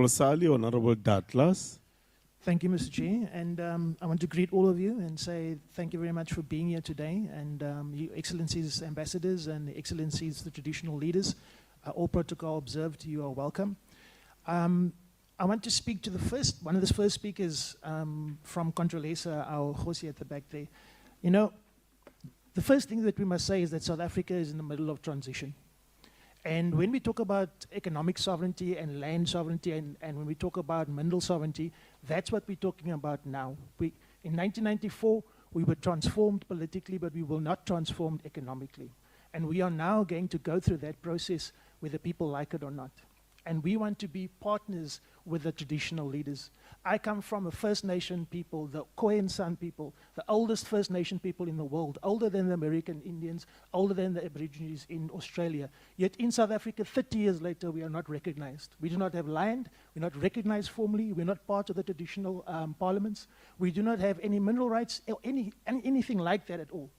Honorable Sali, Honorable Datlas. Thank you, Mr. Chair. And I want to greet all of you and say thank you very much for being here today. And Your Excellencies, ambassadors, and the Excellencies, the traditional leaders, all protocol observed, you are welcome. I want to speak to one of the first speakers from Controlesa, our Khosi at the back there. You know, the first thing that we must say is that South Africa is in the middle of transition. And when we talk about economic sovereignty and land sovereignty and when we talk about mineral sovereignty, that's what we're talking about now. In 1994, we were transformed politically, but we were not transformed economically. And we are now going to go through that process whether people like it or not. And we want to be partners with the traditional leaders. I come from a First Nation people, the Khoi and San people, the oldest First Nation people in the world, older than the American Indians, older than the Aborigines in Australia. Yet in South Africa, 30 years later, we are not recognized. We do not have land, we're not recognized formally, we're not part of the traditional parliaments, we do not have any mineral rights, or anything like that at all.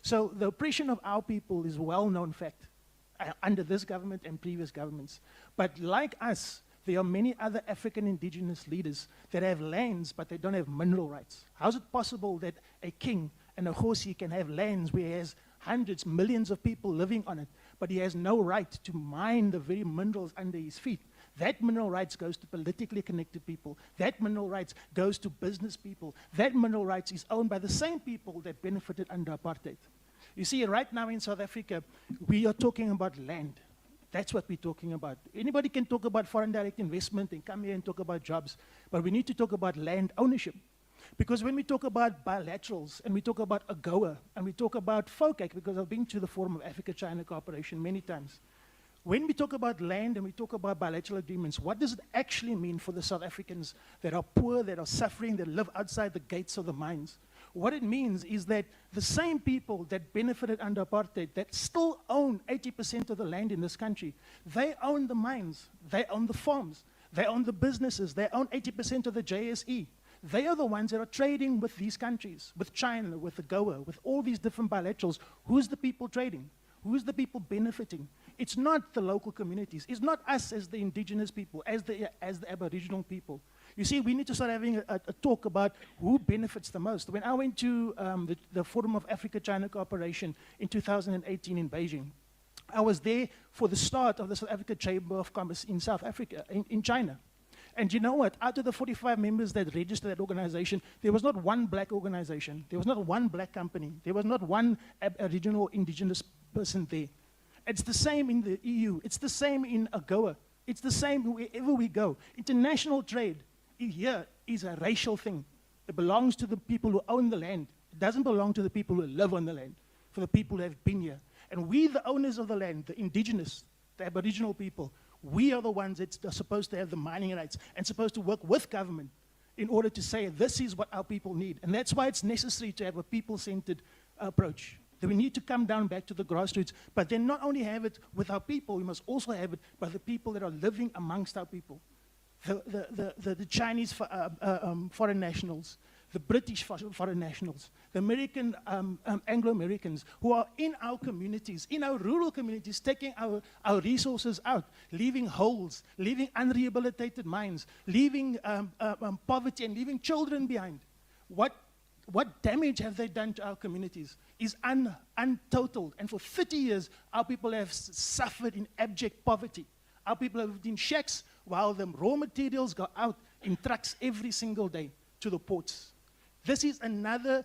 So the oppression of our people is a well-known fact under this government and previous governments. But like us, there are many other African indigenous leaders that have lands, but they don't have mineral rights. How is it possible that a king and a Khosi can have lands where he has hundreds, millions of people living on it, but he has no right to mine the very minerals under his feet? That mineral rights goes to politically connected people. That mineral rights goes to business people. That mineral rights is owned by the same people that benefited under apartheid. You see, right now in South Africa, we are talking about land. That's what we're talking about. Anybody can talk about foreign direct investment and come here and talk about jobs, but we need to talk about land ownership. Because when we talk about bilaterals, and we talk about AGOA, and we talk about FOCAC, because I've been to the Forum of Africa-China Cooperation many times, when we talk about land and we talk about bilateral agreements, what does it actually mean for the South Africans that are poor, that are suffering, that live outside the gates of the mines? What it means is that the same people that benefited under apartheid, that still own 80% of the land in this country, they own the mines, they own the farms, they own the businesses, they own 80% of the JSE. They are the ones that are trading with these countries, with China, with AGOA, with all these different bilaterals. Who's the people trading? Who's the people benefiting? It's not the local communities. It's not us as the indigenous people, as the Aboriginal people. You see, we need to start having a talk about who benefits the most. When I went to the Forum of Africa-China Cooperation in 2018 in Beijing, I was there for the start of the South Africa Chamber of Commerce in South Africa, in China. And you know what? Out of the 45 members that registered that organization, there was not one black organization. There was not one black company. There was not one Aboriginal indigenous person there. It's the same in the EU. It's the same in AGOA. It's the same wherever we go. International trade here is a racial thing. It belongs to the people who own the land. It doesn't belong to the people who live on the land, for the people who have been here. And we, the owners of the land, the indigenous, the Aboriginal people, we are the ones that are supposed to have the mining rights and supposed to work with government in order to say this is what our people need. And that's why it's necessary to have a people-centered approach. That we need to come down back to the grassroots, but then not only have it with our people, we must also have it by the people that are living amongst our people. The Chinese foreign nationals, the British foreign nationals, the American Anglo-Americans who are in our communities, in our rural communities, taking our resources out, leaving holes, leaving unrehabilitated mines, leaving poverty and leaving children behind. What damage have they done to our communities is untotaled. And for 30 years, our people have suffered in abject poverty. Our people have lived in shacks while the raw materials go out in trucks every single day to the ports. This is another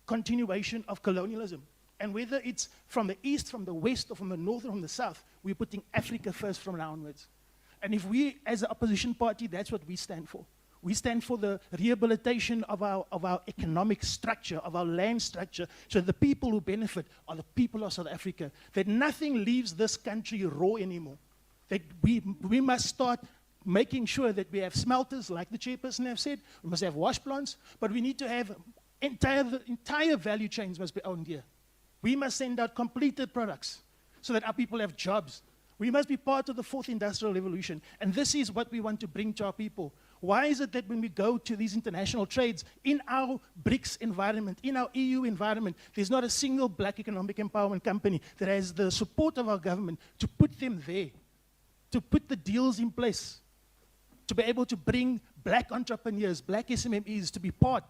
continuation of colonialism. And whether it's from the east, from the west, or from the north, or from the south, we're putting Africa first from now onwards. And if we, as an opposition party, that's what we stand for. We stand for the rehabilitation of our economic structure, of our land structure, so the people who benefit are the people of South Africa. That nothing leaves this country raw anymore. That we must start making sure that we have smelters, like the chairperson have said. We must have wash plants, but we need to have the entire value chains must be owned here. We must send out completed products so that our people have jobs. We must be part of the fourth industrial revolution, and this is what we want to bring to our people. Why is it that when we go to these international trades, in our BRICS environment, in our EU environment, there's not a single black economic empowerment company that has the support of our government to put them there, to put the deals in place? to be able to bring black entrepreneurs, black SMMEs to be part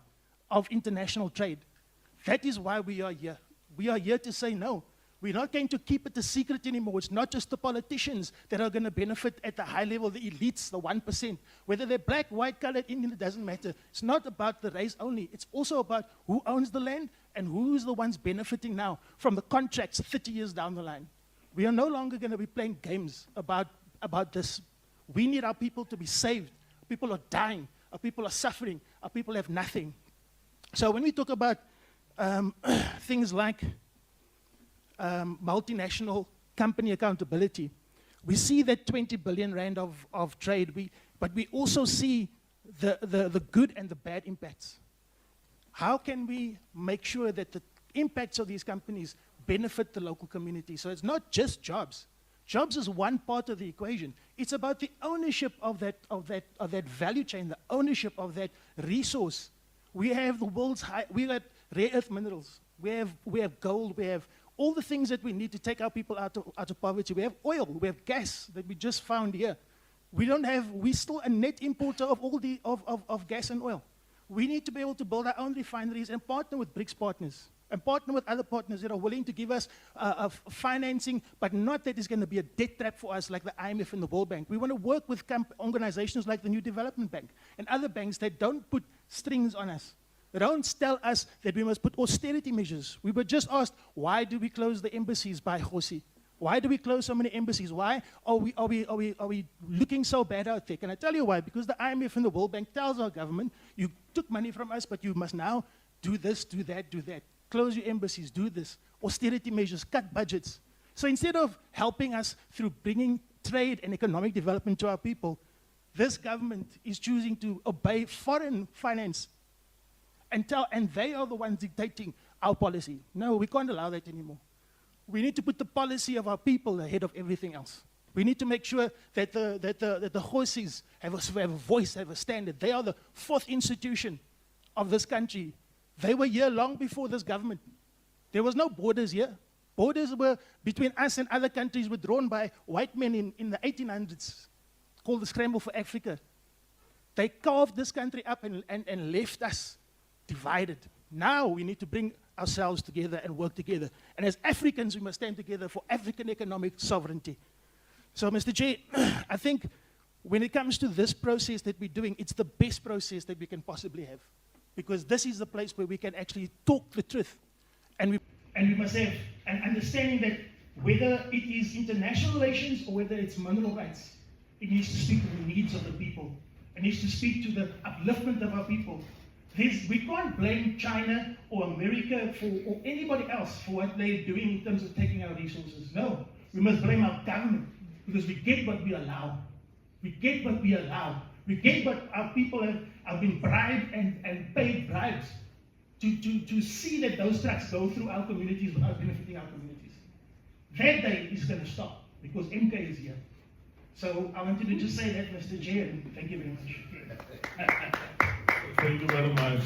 of international trade. That is why we are here. We are here to say no. We're not going to keep it a secret anymore. It's not just the politicians that are going to benefit at the high level, the elites, the 1%. Whether they're black, white, colored, Indian, it doesn't matter. It's not about the race only. It's also about who owns the land and who's the ones benefiting now from the contracts 30 years down the line. We are no longer going to be playing games about this. We need our people to be saved. People are dying. Our people are suffering. Our people have nothing. So when we talk about things like multinational company accountability, we see that 20 billion rand of trade, but we also see the good and the bad impacts. How can we make sure that the impacts of these companies benefit the local community? So it's not just jobs. Jobs is one part of the equation. It's about the ownership of that value chain, the ownership of that resource. We have the world's we got rare earth minerals. We have gold. We have all the things that we need to take our people out of poverty. We have oil. We have gas that we just found here. We're still a net importer of all of gas and oil. We need to be able to build our own refineries and partner with BRICS partners and partner with other partners that are willing to give us financing, but not that it's going to be a debt trap for us like the IMF and the World Bank. We want to work with organizations like the New Development Bank and other banks that don't put strings on us. They don't tell us that we must put austerity measures. We were just asked, why do we close the embassies by Khosi? Why do we close so many embassies? Why are we looking so bad out there? Can I tell you why? Because the IMF and the World Bank tells our government, you took money from us, but you must now do this, do that, do that. Close your embassies, do this. Austerity measures, cut budgets. So instead of helping us through bringing trade and economic development to our people, this government is choosing to obey foreign finance and they are the ones dictating our policy. No, we can't allow that anymore. We need to put the policy of our people ahead of everything else. We need to make sure that the horses have a voice, have a standard. They are the fourth institution of this country. They were here long before this government. There was no borders here. Borders were between us and other countries were drawn by white men in the 1800s, called the Scramble for Africa. They carved this country up and left us divided. Now we need to bring ourselves together and work together. And as Africans, we must stand together for African economic sovereignty. So, Mr. Chair, I think when it comes to this process that we're doing, it's the best process that we can possibly have. Because this is the place where we can actually talk the truth. And we must have an understanding that whether it is international relations or whether it's mineral rights, it needs to speak to the needs of the people. It needs to speak to the upliftment of our people. We can't blame China or America or anybody else for what they're doing in terms of taking our resources. No, we must blame our government because we get what we allow. We get what we allow. We get what our people have been bribed and paid bribes to see that those trucks go through our communities without benefiting our communities. That day is going to stop because MK is here. So I wanted to just say that, Mr. Chair, and thank you very much. Thank you very much.